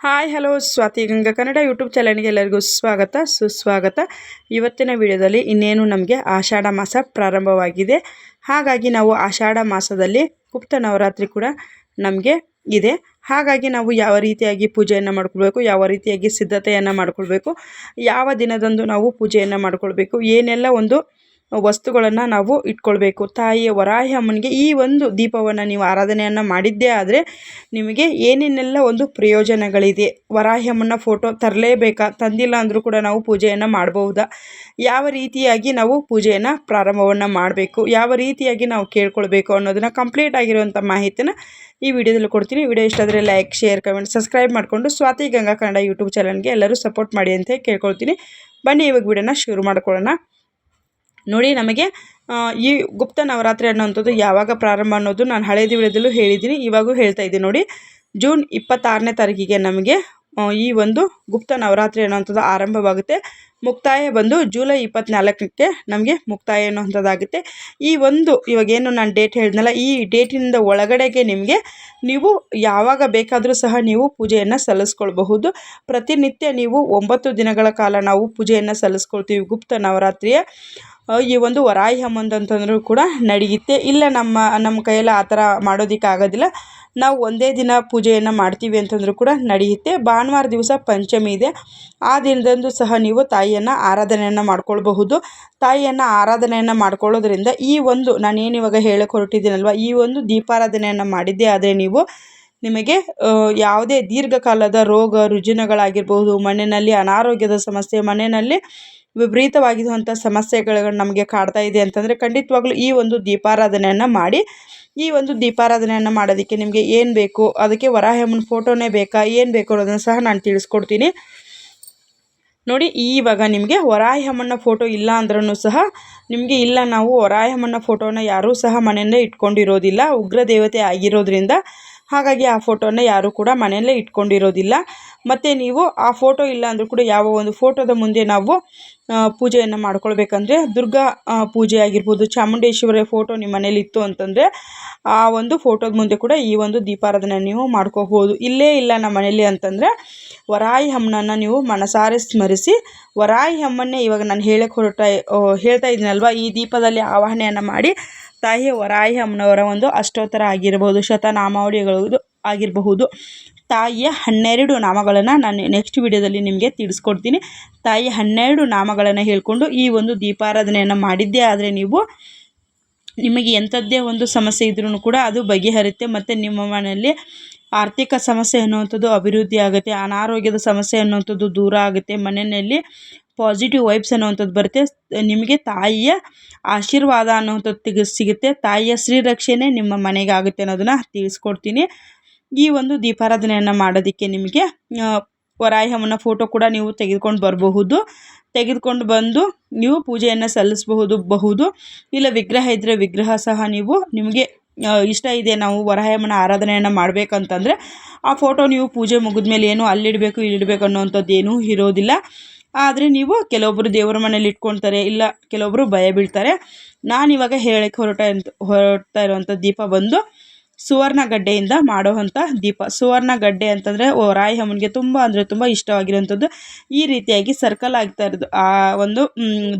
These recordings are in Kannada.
Hi hello Swathi Ganga Kannada YouTube ಚಾನಲ್ಗೆ ಎಲ್ಲರಿಗೂ ಸ್ವಾಗತ ಸುಸ್ವಾಗತ. ಇವತ್ತಿನ ವಿಡಿಯೋದಲ್ಲಿ ಇನ್ನೇನು ನಮಗೆ ಆಷಾಢ ಮಾಸ ಪ್ರಾರಂಭವಾಗಿದೆ. ಹಾಗಾಗಿ ನಾವು ಆಷಾಢ ಮಾಸದಲ್ಲಿ ಗುಪ್ತ ನವರಾತ್ರಿ ಕೂಡ ನಮಗೆ ಇದೆ. ಹಾಗಾಗಿ ನಾವು ಯಾವ ರೀತಿಯಾಗಿ ಪೂಜೆಯನ್ನು ಮಾಡ್ಕೊಳ್ಬೇಕು, ಯಾವ ರೀತಿಯಾಗಿ ಸಿದ್ಧತೆಯನ್ನು ಮಾಡ್ಕೊಳ್ಬೇಕು, ಯಾವ ದಿನದಂದು ನಾವು ಪೂಜೆಯನ್ನು ಮಾಡ್ಕೊಳ್ಬೇಕು, ಏನೆಲ್ಲ ಒಂದು ವಸ್ತುಗಳನ್ನು ನಾವು ಇಟ್ಕೊಳ್ಬೇಕು. ತಾಯಿಯ ವರಾಹಿ ಅಮ್ಮನಿಗೆ ಈ ಒಂದು ದೀಪವನ್ನು ನೀವು ಆರಾಧನೆಯನ್ನು ಮಾಡಿದ್ದೇ ಆದರೆ ನಿಮಗೆ ಏನೇನೆಲ್ಲ ಒಂದು ಪ್ರಯೋಜನಗಳಿದೆ. ವರಾಹಿ ಅಮ್ಮನ ಫೋಟೋ ತರಲೇಬೇಕಾ, ತಂದಿಲ್ಲ ಅಂದರೂ ಕೂಡ ನಾವು ಪೂಜೆಯನ್ನು ಮಾಡಬಹುದಾ, ಯಾವ ರೀತಿಯಾಗಿ ನಾವು ಪೂಜೆಯನ್ನು ಪ್ರಾರಂಭವನ್ನು ಮಾಡಬೇಕು, ಯಾವ ರೀತಿಯಾಗಿ ನಾವು ಕೇಳ್ಕೊಳ್ಬೇಕು ಅನ್ನೋದನ್ನು ಕಂಪ್ಲೀಟ್ ಆಗಿರುವಂಥ ಮಾಹಿತಿನ ಈ ವಿಡಿಯೋದಲ್ಲಿ ಕೊಡ್ತೀನಿ. ವಿಡಿಯೋ ಇಷ್ಟ ಆದರೆ ಲೈಕ್, ಶೇರ್, ಕಮೆಂಟ್, ಸಬ್ಸ್ಕ್ರೈಬ್ ಮಾಡಿಕೊಂಡು ಸ್ವಾತಿ ಗಂಗಾ ಕನ್ನಡ ಯೂಟ್ಯೂಬ್ ಚಾನಲ್ಗೆ ಎಲ್ಲರೂ ಸಪೋರ್ಟ್ ಮಾಡಿ ಅಂತ ಕೇಳ್ಕೊಳ್ತೀನಿ. ಬನ್ನಿ ಇವಾಗ ವಿಡಿಯೋನ ಶುರು ಮಾಡ್ಕೊಳ್ಳೋಣ. ನೋಡಿ, ನಮಗೆ ಈ ಗುಪ್ತ ನವರಾತ್ರಿ ಅನ್ನೋವಂಥದ್ದು ಯಾವಾಗ ಪ್ರಾರಂಭ ಅನ್ನೋದು ನಾನು ಹಳೇದು ವಿಡಿಯೋದಲ್ಲೂ ಹೇಳಿದ್ದೀನಿ, ಇವಾಗೂ ಹೇಳ್ತಾ ಇದ್ದೀನಿ. ನೋಡಿ, ಜೂನ್ 26ನೇ ತಾರೀಕಿಗೆ ನಮಗೆ ಈ ಒಂದು ಗುಪ್ತ ನವರಾತ್ರಿ ಅನ್ನೋವಂಥದ್ದು ಆರಂಭವಾಗುತ್ತೆ. ಮುಕ್ತಾಯ ಬಂದು ಜುಲೈ 24ಕ್ಕೆ ನಮಗೆ ಮುಕ್ತಾಯ ಅನ್ನೋವಂಥದ್ದಾಗುತ್ತೆ. ಈ ಒಂದು ಇವಾಗೇನು ನಾನು ಡೇಟ್ ಹೇಳಿದ್ನಲ್ಲ, ಈ ಡೇಟಿನಿಂದ ಒಳಗಡೆಗೆ ನೀವು ಯಾವಾಗ ಬೇಕಾದರೂ ಸಹ ನೀವು ಪೂಜೆಯನ್ನು ಸಲ್ಲಿಸ್ಕೊಳ್ಬಹುದು. ಪ್ರತಿನಿತ್ಯ ನೀವು 9 ದಿನಗಳ ಕಾಲ ನಾವು ಪೂಜೆಯನ್ನು ಸಲ್ಲಿಸ್ಕೊಳ್ತೀವಿ. ಗುಪ್ತ ನವರಾತ್ರಿಯ ಈ ಒಂದು ವರಾಹಿ ಅಮ್ಮಂದಂತಂದ್ರೂ ಕೂಡ ನಡೆಯುತ್ತೆ. ಇಲ್ಲ ನಮ್ಮ ಕೈಯಲ್ಲಿ ಆ ಥರ ಮಾಡೋದಕ್ಕಾಗೋದಿಲ್ಲ, ನಾವು ಒಂದೇ ದಿನ ಪೂಜೆಯನ್ನು ಮಾಡ್ತೀವಿ ಅಂತಂದರೂ ಕೂಡ ನಡೆಯುತ್ತೆ. ಭಾನುವಾರ ದಿವಸ ಪಂಚಮಿ ಇದೆ, ಆ ದಿನದಂದು ಸಹ ನೀವು ತಾಯಿಯನ್ನು ಆರಾಧನೆಯನ್ನು ಮಾಡ್ಕೊಳ್ಬಹುದು. ತಾಯಿಯನ್ನು ಆರಾಧನೆಯನ್ನು ಮಾಡ್ಕೊಳ್ಳೋದ್ರಿಂದ ಈ ಒಂದು ನಾನೇನು ಇವಾಗ ಹೇಳಕ್ಕೆ ಹೊರಟಿದ್ದೀನಲ್ವ, ಈ ಒಂದು ದೀಪಾರಾಧನೆಯನ್ನು ಮಾಡಿದ್ದೇ ಆದರೆ ನಿಮಗೆ ಯಾವುದೇ ದೀರ್ಘಕಾಲದ ರೋಗ ರುಜಿನಗಳಾಗಿರ್ಬೋದು, ಮಣ್ಣಿನಲ್ಲಿ ಅನಾರೋಗ್ಯದ ಸಮಸ್ಯೆ, ಮನೆಯಲ್ಲಿ ವಿಪರೀತವಾಗಿರುವಂಥ ಸಮಸ್ಯೆಗಳು ನಮಗೆ ಕಾಡ್ತಾ ಇದೆ ಅಂತಂದರೆ ಖಂಡಿತವಾಗ್ಲೂ ಈ ಒಂದು ದೀಪಾರಾಧನೆಯನ್ನು ಮಾಡಿ. ಈ ಒಂದು ದೀಪಾರಾಧನೆಯನ್ನು ಮಾಡೋದಕ್ಕೆ ನಿಮಗೆ ಏನು ಬೇಕು, ಅದಕ್ಕೆ ವರಾಹಿ ಅಮ್ಮನ ಫೋಟೋನೇ ಬೇಕಾ, ಏನು ಬೇಕು ಅನ್ನೋದನ್ನು ಸಹ ನಾನು ತಿಳಿಸ್ಕೊಡ್ತೀನಿ. ನೋಡಿ, ಇವಾಗ ನಿಮಗೆ ವರಾಹಿ ಅಮ್ಮನ ಫೋಟೋ ಇಲ್ಲ ಅಂದ್ರೂ ಸಹ ನಿಮಗೆ ಇಲ್ಲ, ನಾವು ವರಾಹಿ ಅಮ್ಮನ ಫೋಟೋನ ಯಾರೂ ಸಹ ಮನೆಯಲ್ಲೇ ಇಟ್ಕೊಂಡಿರೋದಿಲ್ಲ, ಉಗ್ರ ದೇವತೆ ಆಗಿರೋದ್ರಿಂದ ಹಾಗಾಗಿ ಆ ಫೋಟೋನ ಯಾರೂ ಕೂಡ ಮನೆಯಲ್ಲೇ ಇಟ್ಕೊಂಡಿರೋದಿಲ್ಲ. ಮತ್ತು ನೀವು ಆ ಫೋಟೋ ಇಲ್ಲ ಅಂದರೂ ಕೂಡ ಯಾವ ಒಂದು ಫೋಟೋದ ಮುಂದೆ ನಾವು ಪೂಜೆಯನ್ನು ಮಾಡ್ಕೊಳ್ಬೇಕಂದ್ರೆ, ದುರ್ಗಾ ಪೂಜೆ ಆಗಿರ್ಬೋದು, ಚಾಮುಂಡೇಶ್ವರಿ ಫೋಟೋ ನಿಮ್ಮ ಮನೇಲಿ ಇತ್ತು ಅಂತಂದರೆ ಆ ಒಂದು ಫೋಟೋದ ಮುಂದೆ ಕೂಡ ಈ ಒಂದು ದೀಪಾರಾಧನೆ ನೀವು ಮಾಡ್ಕೋಬೋದು. ಇಲ್ಲೇ ಇಲ್ಲ ನಮ್ಮ ಮನೇಲಿ ಅಂತಂದರೆ ವರಾಹಿ ಅಮ್ಮನನ್ನು ನೀವು ಮನಸಾರೆ ಸ್ಮರಿಸಿ, ವರಾಹಿ ಅಮ್ಮನ್ನೇ ಇವಾಗ ನಾನು ಹೇಳ್ತಾ ಇದ್ದೀನಲ್ವ, ಈ ದೀಪದಲ್ಲಿ ಆವಾಹನೆಯನ್ನು ಮಾಡಿ ತಾಯಿಯ ವರಾಹಿ ಅಮ್ಮನವರ ಒಂದು ಅಷ್ಟೋತ್ತರ ಆಗಿರಬಹುದು, ಶತನಾಮಾವಳಿಗಳು ಆಗಿರಬಹುದು, ತಾಯಿಯ 12 ನಾಮಗಳನ್ನು ನಾನು ನೆಕ್ಸ್ಟ್ ವಿಡಿಯೋದಲ್ಲಿ ನಿಮಗೆ ತಿಳಿಸ್ಕೊಡ್ತೀನಿ. ತಾಯಿಯ 12 ನಾಮಗಳನ್ನು ಹೇಳ್ಕೊಂಡು ಈ ಒಂದು ದೀಪಾರಾಧನೆಯನ್ನು ಮಾಡಿದ್ದೇ ಆದರೆ ನಿಮಗೆ ಎಂಥದ್ದೇ ಒಂದು ಸಮಸ್ಯೆ ಇದ್ರೂ ಕೂಡ ಅದು ಬಗೆಹರುತ್ತೆ. ಮತ್ತು ನಿಮ್ಮ ಮನೆಯಲ್ಲಿ ಆರ್ಥಿಕ ಸಮಸ್ಯೆ ಅನ್ನುವಂಥದ್ದು ಅಭಿವೃದ್ಧಿ ಆಗುತ್ತೆ, ಅನಾರೋಗ್ಯದ ಸಮಸ್ಯೆ ಅನ್ನುವಂಥದ್ದು ದೂರ ಆಗುತ್ತೆ, ಮನೆಯಲ್ಲಿ ಪಾಸಿಟಿವ್ ವೈಬ್ಸ್ ಅನ್ನುವಂಥದ್ದು ಬರುತ್ತೆ, ನಿಮಗೆ ತಾಯಿಯ ಆಶೀರ್ವಾದ ಅನ್ನುವಂಥದ್ದು ಸಿಗುತ್ತೆ, ತಾಯಿಯ ಶ್ರೀರಕ್ಷಣೆ ನಿಮ್ಮ ಮನೆಗೆ ಆಗುತ್ತೆ ಅನ್ನೋದನ್ನು ತಿಳಿಸ್ಕೊಡ್ತೀನಿ. ಈ ಒಂದು ದೀಪಾರಾಧನೆಯನ್ನು ಮಾಡೋದಕ್ಕೆ ನಿಮಗೆ ವರಾಹಿ ಅಮ್ಮನ ಫೋಟೋ ಕೂಡ ನೀವು ತೆಗೆದುಕೊಂಡು ಬಂದು ನೀವು ಪೂಜೆಯನ್ನು ಸಲ್ಲಿಸಬಹುದು. ಇಲ್ಲ ವಿಗ್ರಹ ಇದ್ದರೆ ವಿಗ್ರಹ ಸಹ ನಿಮಗೆ ಇಷ್ಟ ಇದೆ, ನಾವು ವರಾಹಿ ಅಮ್ಮನ ಆರಾಧನೆಯನ್ನು ಮಾಡಬೇಕಂತಂದರೆ ಆ ಫೋಟೋ ನೀವು ಪೂಜೆ ಮುಗಿದ್ಮೇಲೆ ಏನು ಅಲ್ಲಿಡಬೇಕು ಇಲ್ಲಿಡಬೇಕು ಅನ್ನೋವಂಥದ್ದು ಏನೂ ಇರೋದಿಲ್ಲ. ಆದರೆ ಕೆಲವೊಬ್ಬರು ದೇವರ ಮನೇಲಿ ಇಟ್ಕೊಳ್ತಾರೆ, ಇಲ್ಲ ಕೆಲವೊಬ್ಬರು ಭಯ ಬೀಳ್ತಾರೆ. ನಾನಿವಾಗ ಹೇಳಕ್ಕೆ ಹೊರಡ್ತಾ ಇರುವಂಥ ದೀಪ ಬಂದು ಸುವರ್ಣಗಡ್ಡೆಯಿಂದ ಮಾಡುವಂಥ ದೀಪ. ಸುವರ್ಣಗಡ್ಡೆ ಅಂತಂದರೆ ವರಾಹಿ ಅಮ್ಮನಿಗೆ ತುಂಬ ಅಂದರೆ ತುಂಬ ಇಷ್ಟವಾಗಿರುವಂಥದ್ದು. ಈ ರೀತಿಯಾಗಿ ಸರ್ಕಲ್ ಆಗ್ತಾ ಇರೋದು ಆ ಒಂದು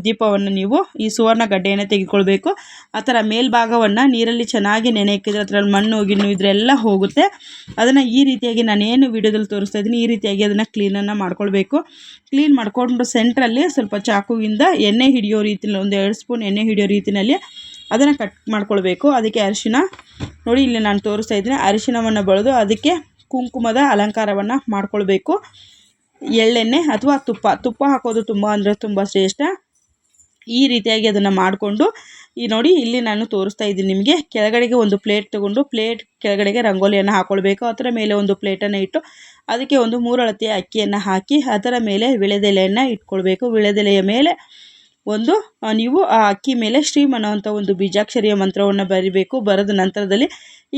ದೀಪವನ್ನು ನೀವು ಈ ಸುವರ್ಣಗಡ್ಡೆಯನ್ನು ತೆಗೆದುಕೊಳ್ಬೇಕು. ಆ ಥರ ಮೇಲ್ಭಾಗವನ್ನು ನೀರಲ್ಲಿ ಚೆನ್ನಾಗಿ ನೆನೆಯಿಕಿದ್ರೆ ಅದರಲ್ಲಿ ಮಣ್ಣು ಗಿಣ್ಣು ಇದ್ರೆಲ್ಲ ಹೋಗುತ್ತೆ. ಅದನ್ನು ಈ ರೀತಿಯಾಗಿ ನಾನೇನು ವಿಡಿಯೋದಲ್ಲಿ ತೋರಿಸ್ತಾ ಇದ್ದೀನಿ ಈ ರೀತಿಯಾಗಿ ಅದನ್ನು ಕ್ಲೀನನ್ನು ಮಾಡ್ಕೊಳ್ಬೇಕು. ಕ್ಲೀನ್ ಮಾಡಿಕೊಂಡು ಸೆಂಟ್ರಲ್ಲಿ ಸ್ವಲ್ಪ ಚಾಕುವಿಂದ ಎಣ್ಣೆ ಹಿಡಿಯೋ ರೀತಿಯಲ್ಲಿ 1-2 ಸ್ಪೂನ್ ಎಣ್ಣೆ ಹಿಡಿಯೋ ರೀತಿಯಲ್ಲಿ ಅದನ್ನು ಕಟ್ ಮಾಡ್ಕೊಳ್ಬೇಕು. ಅದಕ್ಕೆ ಅರಿಶಿನ, ನೋಡಿ ಇಲ್ಲಿ ನಾನು ತೋರಿಸ್ತಾ ಇದ್ದೀನಿ, ಅರಿಶಿನವನ್ನು ಬಳಿದು ಅದಕ್ಕೆ ಕುಂಕುಮದ ಅಲಂಕಾರವನ್ನು ಮಾಡ್ಕೊಳ್ಬೇಕು. ಎಳ್ಳೆಣ್ಣೆ ಅಥವಾ ತುಪ್ಪ ಹಾಕೋದು ತುಂಬ ಅಂದರೆ ತುಂಬ ಶ್ರೇಷ್ಠ. ಈ ರೀತಿಯಾಗಿ ಅದನ್ನು ಮಾಡಿಕೊಂಡು ನೋಡಿ ಇಲ್ಲಿ ನಾನು ತೋರಿಸ್ತಾ ಇದ್ದೀನಿ ನಿಮಗೆ. ಕೆಳಗಡೆಗೆ ಒಂದು ಪ್ಲೇಟ್ ತೊಗೊಂಡು ಪ್ಲೇಟ್ ಕೆಳಗಡೆಗೆ ರಂಗೋಲಿಯನ್ನು ಹಾಕ್ಕೊಳ್ಬೇಕು. ಅದರ ಮೇಲೆ ಒಂದು ಪ್ಲೇಟನ್ನು ಇಟ್ಟು ಅದಕ್ಕೆ ಒಂದು 3 ಅಳತೆಯ ಅಕ್ಕಿಯನ್ನು ಹಾಕಿ ಅದರ ಮೇಲೆ ವಿಳೆದೆಲೆಯನ್ನು ಇಟ್ಕೊಳ್ಬೇಕು. ವಿಳೆದೆಲೆಯ ಮೇಲೆ ನೀವು ಆ ಅಕ್ಕಿ ಮೇಲೆ ಶ್ರೀಮ್ ಅನ್ನೋವಂಥ ಒಂದು ಬೀಜಾಕ್ಷರಿಯ ಮಂತ್ರವನ್ನು ಬರಿಬೇಕು. ಬರೆದ ನಂತರದಲ್ಲಿ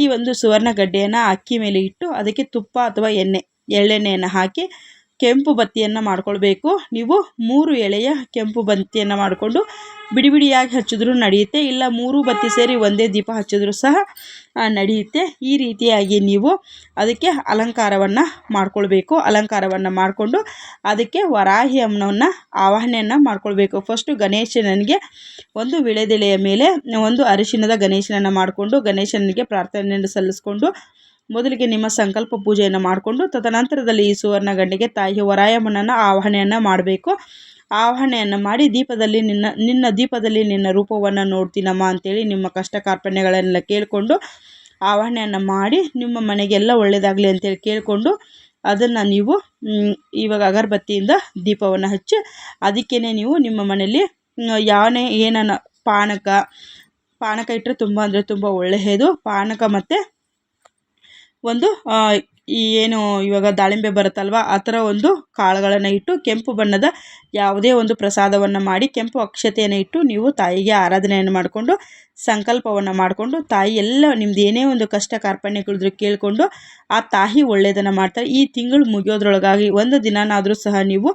ಈ ಒಂದು ಸುವರ್ಣ ಗಡ್ಡೆಯನ್ನು ಅಕ್ಕಿ ಮೇಲೆ ಇಟ್ಟು ಅದಕ್ಕೆ ತುಪ್ಪ ಅಥವಾ ಎಳ್ಳೆಣ್ಣೆಯನ್ನು ಹಾಕಿ ಕೆಂಪು ಬತ್ತಿಯನ್ನು ಮಾಡ್ಕೊಳ್ಬೇಕು. ನೀವು 3 ಎಳೆಯ ಕೆಂಪು ಬತ್ತಿಯನ್ನು ಮಾಡಿಕೊಂಡು ಬಿಡಿ ಬಿಡಿಯಾಗಿ ಹಚ್ಚಿದ್ರೂ ನಡೆಯುತ್ತೆ, ಇಲ್ಲ 3 ಬತ್ತಿ ಸೇರಿ ಒಂದೇ ದೀಪ ಹಚ್ಚಿದ್ರೂ ಸಹ ನಡೆಯುತ್ತೆ. ಈ ರೀತಿಯಾಗಿ ನೀವು ಅದಕ್ಕೆ ಅಲಂಕಾರವನ್ನು ಮಾಡ್ಕೊಳ್ಬೇಕು. ಅಲಂಕಾರವನ್ನು ಮಾಡಿಕೊಂಡು ಅದಕ್ಕೆ ವರಾಹಿ ಅಮ್ಮನವನ್ನು ಆವಾಹನೆಯನ್ನು ಮಾಡ್ಕೊಳ್ಬೇಕು. ಫಸ್ಟು ಗಣೇಶನಿಗೆ ಒಂದು ವಿಳೆದೆಲೆಯ ಮೇಲೆ ಒಂದು ಅರಿಶಿಣದ ಗಣೇಶನನ್ನು ಮಾಡಿಕೊಂಡು ಗಣೇಶನಿಗೆ ಪ್ರಾರ್ಥನೆಯನ್ನು ಸಲ್ಲಿಸ್ಕೊಂಡು ಮೊದಲಿಗೆ ನಿಮ್ಮ ಸಂಕಲ್ಪ ಪೂಜೆಯನ್ನು ಮಾಡಿಕೊಂಡು ತದನಂತರದಲ್ಲಿ ಈ ಸುವರ್ಣ ಗಂಡಿಗೆ ತಾಯಿ ವರಾಯಮ್ಮನನ್ನು ಆವಾಹನೆಯನ್ನು ಮಾಡಬೇಕು. ಆವಾಹನೆಯನ್ನು ಮಾಡಿ ದೀಪದಲ್ಲಿ ನಿನ್ನ ದೀಪದಲ್ಲಿ ನಿನ್ನ ರೂಪವನ್ನು ನೋಡ್ತೀನಮ್ಮ ಅಂತೇಳಿ ನಿಮ್ಮ ಕಷ್ಟ ಕಾರ್ಪಣ್ಯಗಳನ್ನೆಲ್ಲ ಕೇಳಿಕೊಂಡು ಆವಾಹನೆಯನ್ನು ಮಾಡಿ ನಿಮ್ಮ ಮನೆಗೆಲ್ಲ ಒಳ್ಳೆಯದಾಗಲಿ ಅಂತೇಳಿ ಕೇಳಿಕೊಂಡು ಅದನ್ನು ನೀವು ಇವಾಗ ಅಗರಬತ್ತಿಯಿಂದ ದೀಪವನ್ನು ಹಚ್ಚಿ ಅದಕ್ಕೇ ನೀವು ನಿಮ್ಮ ಮನೆಯಲ್ಲಿ ಏನನ್ನ ಪಾನಕ ಇಟ್ಟರೆ ತುಂಬ ಅಂದರೆ ತುಂಬ ಒಳ್ಳೆಯದು. ಪಾನಕ ಮತ್ತು ಒಂದು ಏನು ಇವಾಗ ದಾಳಿಂಬೆ ಬರುತ್ತಲ್ವ ಆ ಥರ ಒಂದು ಕಾಳುಗಳನ್ನು ಇಟ್ಟು ಕೆಂಪು ಬಣ್ಣದ ಯಾವುದೇ ಒಂದು ಪ್ರಸಾದವನ್ನು ಮಾಡಿ ಕೆಂಪು ಅಕ್ಷತೆಯನ್ನು ಇಟ್ಟು ನೀವು ತಾಯಿಗೆ ಆರಾಧನೆಯನ್ನು ಮಾಡಿಕೊಂಡು ಸಂಕಲ್ಪವನ್ನು ಮಾಡಿಕೊಂಡು ತಾಯಿ ಎಲ್ಲ ನಿಮ್ದು ಏನೇ ಒಂದು ಕಷ್ಟ ಕಾರ್ಪಣ್ಯಗಳಿದ್ರು ಕೇಳಿಕೊಂಡು ಆ ತಾಯಿ ಒಳ್ಳೆಯದನ್ನು ಮಾಡ್ತಾರೆ. ಈ ತಿಂಗಳು ಮುಗಿಯೋದ್ರೊಳಗಾಗಿ ಒಂದು ದಿನನಾದರೂ ಸಹ ನೀವು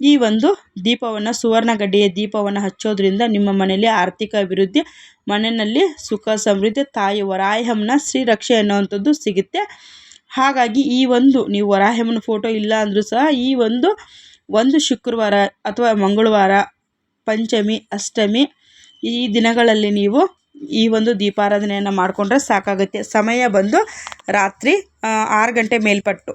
ಈ ಒಂದು ದೀಪವನ್ನು ಸುವರ್ಣ ಗಡ್ಡೆಯ ದೀಪವನ್ನು ಹಚ್ಚೋದ್ರಿಂದ ನಿಮ್ಮ ಮನೆಯಲ್ಲಿ ಆರ್ಥಿಕ ಅಭಿವೃದ್ಧಿ, ಮನೆಯಲ್ಲಿ ಸುಖ ಸಮೃದ್ಧಿ, ತಾಯಿ ವರಾಹಮ್ಮನ ಶ್ರೀರಕ್ಷೆ ಅನ್ನುವಂಥದ್ದು ಸಿಗುತ್ತೆ. ಹಾಗಾಗಿ ಈ ಒಂದು ನೀವು ವರಾಹಮ್ಮನ ಫೋಟೋ ಇಲ್ಲ ಅಂದರೂ ಸಹ ಈ ಒಂದು ಶುಕ್ರವಾರ ಅಥವಾ ಮಂಗಳವಾರ, ಪಂಚಮಿ, ಅಷ್ಟಮಿ ಈ ದಿನಗಳಲ್ಲಿ ನೀವು ಈ ಒಂದು ದೀಪಾರಾಧನೆಯನ್ನು ಮಾಡಿಕೊಂಡ್ರೆ ಸಾಕಾಗುತ್ತೆ. ಸಮಯ ಬಂದು ರಾತ್ರಿ 6 ಗಂಟೆ ಮೇಲ್ಪಟ್ಟು